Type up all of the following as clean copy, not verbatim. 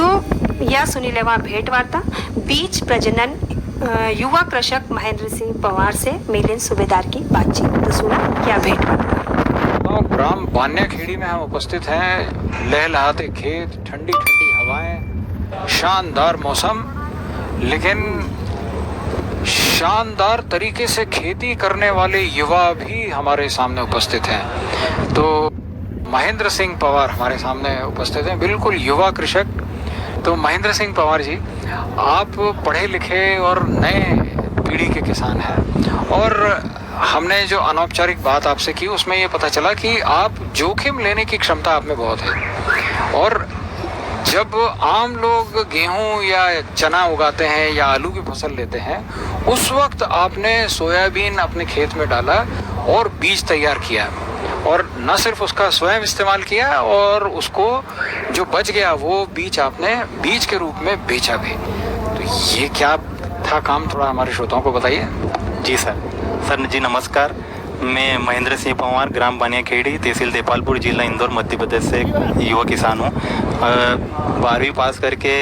तो या सुनीलेवा भेंट वार्ता बीज प्रजनन युवा कृषक महेंद्र सिंह पवार से मिलिंद सूबेदार की बातचीत। तो सुना क्या भेंट वार्ता। ग्राम बान्याखेड़ी में हम उपस्थित हैं। लहलहाते खेत, ठंडी ठंडी हवाएं, शानदार मौसम, लेकिन शानदार तरीके से खेती करने वाले युवा भी हमारे सामने उपस्थित हैं। तो महेंद्र सिंह पवार हमारे सामने उपस्थित हैं, बिल्कुल युवा कृषक। तो महेंद्र सिंह पवार जी, आप पढ़े लिखे और नए पीढ़ी के किसान हैं, और हमने जो अनौपचारिक बात आपसे की उसमें ये पता चला कि आप जोखिम लेने की क्षमता आप में बहुत है। और जब आम लोग गेहूं या चना उगाते हैं या आलू की फसल लेते हैं, उस वक्त आपने सोयाबीन अपने खेत में डाला और बीज तैयार किया, और न सिर्फ उसका स्वयं इस्तेमाल किया और उसको जो बच गया वो बीज आपने बीज के रूप में बेचा भी। तो ये क्या था काम, थोड़ा हमारे श्रोताओं को बताइए। जी सर जी नमस्कार। मैं महेंद्र सिंह पवार, ग्राम बान्याखेड़ी, तहसील देपालपुर, जिला इंदौर, मध्य प्रदेश से युवा किसान हूँ। 12वीं पास करके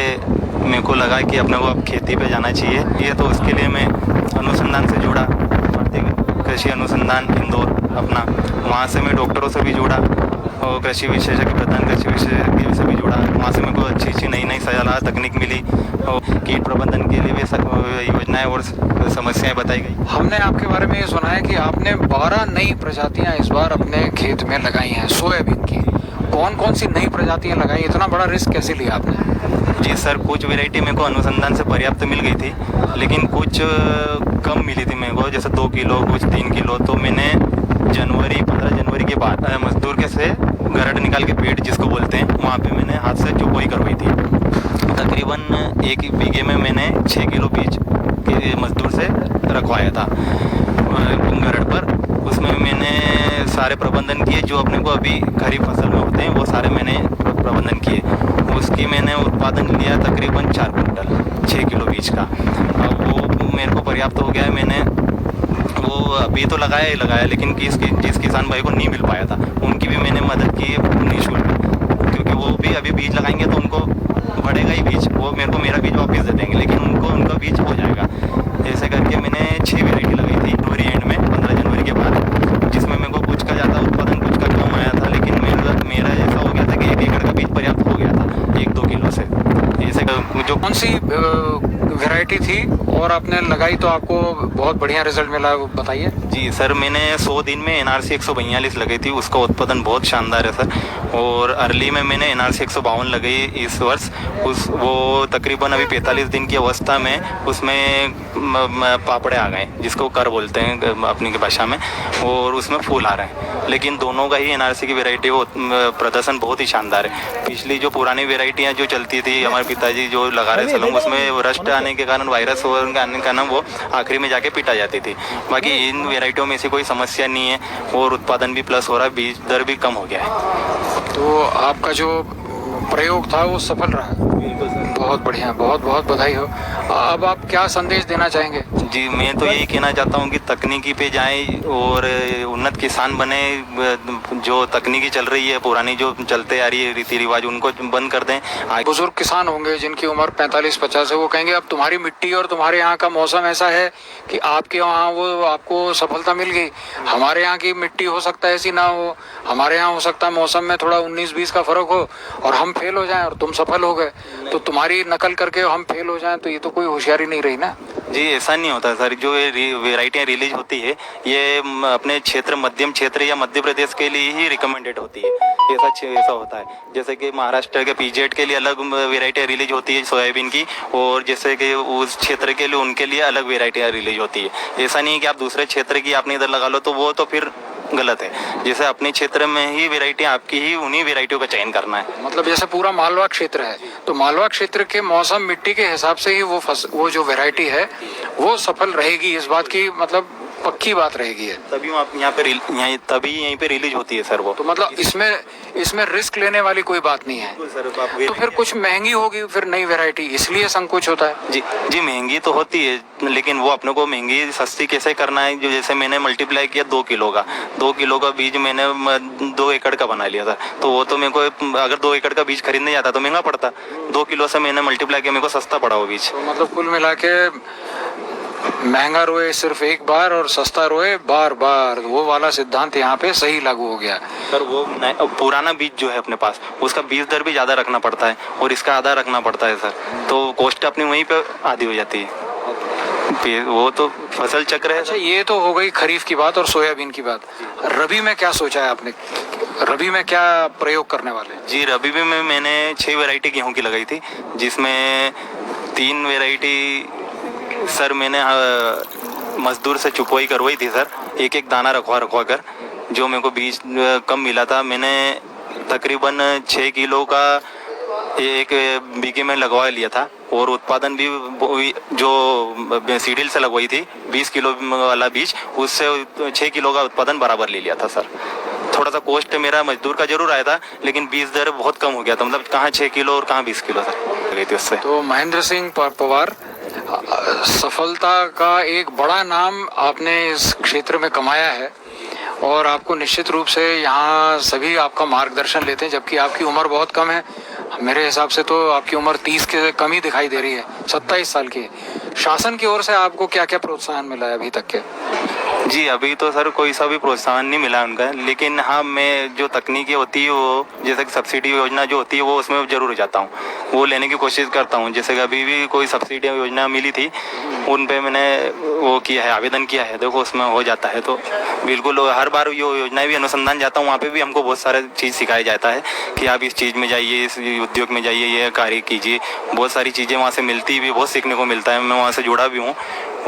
मेरे को लगा कि अपने को अब खेती पे जाना चाहिए। ये तो उसके लिए मैं अनुसंधान से जुड़ा, भारतीय कृषि अनुसंधान इंदौर अपना, वहाँ से मैं डॉक्टरों से भी जुड़ा और कृषि विशेषज्ञ, प्रधान कृषि विशेषज्ञ से भी जुड़ा। वहाँ से मेरे को अच्छी नई सलाह तकनीक मिली और कीट प्रबंधन के लिए भी योजनाएं और समस्याएं बताई गई। हमने आपके बारे में ये सुना है कि आपने 12 नई प्रजातियां इस बार अपने खेत में लगाई हैं सोयाबीन की। कौन कौन सी नई प्रजातियां लगाई, इतना बड़ा रिस्क कैसे लिया आपने? जी सर, कुछ वैरायटी मेरे को अनुसंधान से पर्याप्त मिल गई थी, लेकिन कुछ कम मिली थी मेरे को, जैसे 2 किलो, कुछ 3 किलो। तो मैंने 15 जनवरी के बाद मजदूर के से गरड़ निकाल के पेड़ जिसको बोलते हैं, वहाँ पे मैंने हाथ से चुपाई करवाई थी। तकरीबन 1 बीघे में मैंने 6 किलो बीज के मजदूर से रखवाया था गरड़ पर। उसमें मैंने सारे प्रबंधन किए जो अपने को अभी खरीफ फसल में होते हैं, वो सारे मैंने प्रबंधन किए। उसकी मैंने उत्पादन लिया तकरीबन 4 कुंटल 6 किलो बीज का। अब वो मेरे को पर्याप्त हो गया है। मैंने वो अभी तो लगाया, लेकिन जिस किसान भाई को नहीं मिल पाया था उनकी भी मैंने मदद की निःशुल्क, क्योंकि वो भी अभी बीज लगाएंगे तो उनको बढ़ेगा ही बीज, वो मेरे को मेरा बीज वापस दे देंगे, लेकिन उनका बीज हो जाएगा। ऐसे करके मैंने 6 वेराइटी लगाई थी जनवरी एंड में, 15 जनवरी के बाद, जिसमें मेरे को कुछ का ज़्यादा उत्पादन, कुछ का कम आया था। लेकिन मेरा ऐसा हो गया था कि 1 एकड़ का बीज पर्याप्त हो गया था 1-2 किलो से। ऐसे जो कौन सी वैरायटी थी और आपने लगाई तो आपको बहुत बढ़िया रिजल्ट मिला, वो बताइए। जी सर, मैंने 100 दिन में NRC 142 लगाई थी, उसका उत्पादन बहुत शानदार है सर। और अर्ली में मैंने NRC 152 लगाई इस वर्ष। वो तकरीबन अभी 45 दिन की अवस्था में उसमें पापड़े आ गए, जिसको कर बोलते हैं अपनी की भाषा में, और उसमें फूल आ रहे हैं। लेकिन दोनों का ही NRC की वैरायटी वो प्रदर्शन बहुत ही शानदार है। पिछली जो पुरानी वैरायटियाँ जो चलती थी, हमारे पिताजी जो लगा रहे थे, उसमें रस्ट आने के कारण, वायरस आने के कारण वो आखिरी में जाके पिटा जाती थी। बाकी इन वैरायटियों में ऐसी कोई समस्या नहीं है, और उत्पादन भी प्लस हो रहा है, बीज दर भी कम हो गया है। तो आपका जो प्रयोग था वो सफल रहा। बहुत बढ़िया, बहुत बहुत बधाई हो। अब आप क्या संदेश देना चाहेंगे? जी, मैं तो यही कहना चाहता हूँ कि तकनीकी पे जाएं और उन्नत किसान बने। जो तकनीकी चल रही है, पुरानी जो चलते आ रही है रीति रिवाज, उनको बंद कर दें। बुजुर्ग किसान होंगे जिनकी उम्र 45-50 है, वो कहेंगे अब तुम्हारी मिट्टी और तुम्हारे यहाँ का मौसम ऐसा है कि आपके वहाँ वो आपको सफलता मिल गई, हमारे यहाँ की मिट्टी हो सकता है ऐसी ना हो, हमारे यहाँ हो सकता है मौसम में थोड़ा 19-20 का फर्क हो और हम फेल हो जाएं और तुम सफल हो गए, तो तुम्हारी नकल करके हम फेल हो जाएं, तो ये तो कोई होशियारी नहीं रही ना। जी, ऐसा नहीं होता सर। जो वेराइटियाँ रिलीज होती है, ये अपने क्षेत्र, मध्यम क्षेत्र या मध्य प्रदेश के लिए ही रिकमेंडेड होती है। ऐसा होता है। जैसे कि महाराष्ट्र के PZ के लिए अलग वेराइटियाँ रिलीज होती है सोयाबीन की, और जैसे कि उस क्षेत्र के लिए उनके लिए अलग वेराइटियाँ रिलीज होती है। ऐसा नहीं है कि आप दूसरे क्षेत्र की आपने इधर लगा लो, तो वो तो फिर गलत है। जैसे अपने क्षेत्र में ही वेराइटी आपकी ही, उन्हीं वेराइटियों का चयन करना है। मतलब जैसे पूरा मालवा क्षेत्र है, तो मालवा क्षेत्र के मौसम, मिट्टी के हिसाब से ही वो जो वेराइटी है वो सफल रहेगी, इस बात की मतलब पक्की बात रहेगी है। तभी वहाँ तभी यहीं पे रिलीज होती है सर वो। तो मतलब इसमें रिस्क लेने वाली कोई बात नहीं है। सर तो फिर कुछ महंगी होगी फिर नई वैरायटी, इसलिए संकोच होता है। जी जी, महंगी तो होती है, लेकिन वो अपने को महंगी सस्ती कैसे करना है। जो जैसे मैंने मल्टीप्लाई किया 2 किलो का बीज मैंने 2 एकड़ का बना लिया था, तो वो तो मेरे को अगर 2 एकड़ का बीज खरीदने जाता तो महंगा पड़ता। 2 किलो से मैंने मल्टीप्लाई किया, मेरे को सस्ता पड़ा वो बीज। तो मतलब कुल मिला के महंगा रोए सिर्फ एक बार और सस्ता रोए बार बार, वो वाला सिद्धांत यहाँ पे सही लागू हो गया। सर वो पुराना बीज जो है अपने पास, उसका बीज दर भी ज़्यादा रखना पड़ता है और इसका आधा रखना पड़ता है सर, तो कॉस्ट अपनी वहीं पे आधी हो जाती है। वो तो फसल चक्र है। अच्छा, ये तो हो गई खरीफ की बात और सोयाबीन की बात। रबी में क्या सोचा है आपने? रबी में क्या प्रयोग करने वाले हैं? जी, रबी में मैंने 6 वैरायटी गेहूं की लगाई थी, जिसमें 3 वैरायटी सर मैंने मजदूर से चुपवाई करवाई थी सर, एक दाना रखवा कर। जो मेरे को बीज कम मिला था, मैंने तकरीबन 6 किलो का एक बीघे में लगवा लिया था, और उत्पादन भी जो सीडील से लगवाई थी 20 किलो वाला बीज, उससे 6 किलो का उत्पादन बराबर ले लिया था सर। थोड़ा सा कॉस्ट मेरा मजदूर का जरूर आया था, लेकिन बीज दर बहुत कम हो गया था, मतलब कहाँ 6 किलो और कहाँ 20 किलो सर गई थी उससे। तो महेंद्र सिंह पवार, सफलता का एक बड़ा नाम आपने इस क्षेत्र में कमाया है, और आपको निश्चित रूप से यहाँ सभी आपका मार्गदर्शन लेते हैं, जबकि आपकी उम्र बहुत कम है। मेरे हिसाब से तो आपकी उम्र 30 के कम ही दिखाई दे रही है, 27 साल की है। शासन की ओर से आपको क्या क्या प्रोत्साहन मिला है अभी तक के? जी, अभी तो सर कोई सा भी प्रोत्साहन नहीं मिला उनका, लेकिन हाँ, मैं जो तकनीकी होती है वो, जैसे कि सब्सिडी योजना जो होती है वो उसमें जरूर जाता हूँ, वो लेने की कोशिश करता हूँ। जैसे कि अभी भी कोई सब्सिडी योजना मिली थी, उन पे मैंने वो किया है, आवेदन किया है, देखो उसमें हो जाता है। तो बिल्कुल हर बार ये योजनाएं भी अनुसंधान जाता हूँ, वहाँ पे भी हमको बहुत सारा चीज़ सिखाया जाता है कि आप इस चीज़ में जाइए, इस उद्योग में जाइए, ये कार्य कीजिए। बहुत सारी चीज़ें वहाँ से मिलती भी, बहुत सीखने को मिलता है। मैं वहाँ से जुड़ा भी हूँ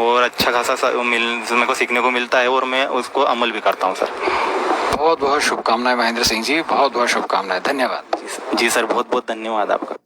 और अच्छा खासा मेरे को सीखने को मिलता है, और मैं उसको अमल भी करता हूँ सर। बहुत बहुत शुभकामनाएं महेंद्र सिंह जी, बहुत बहुत शुभकामनाएं, धन्यवाद। जी सर, बहुत बहुत धन्यवाद आपका।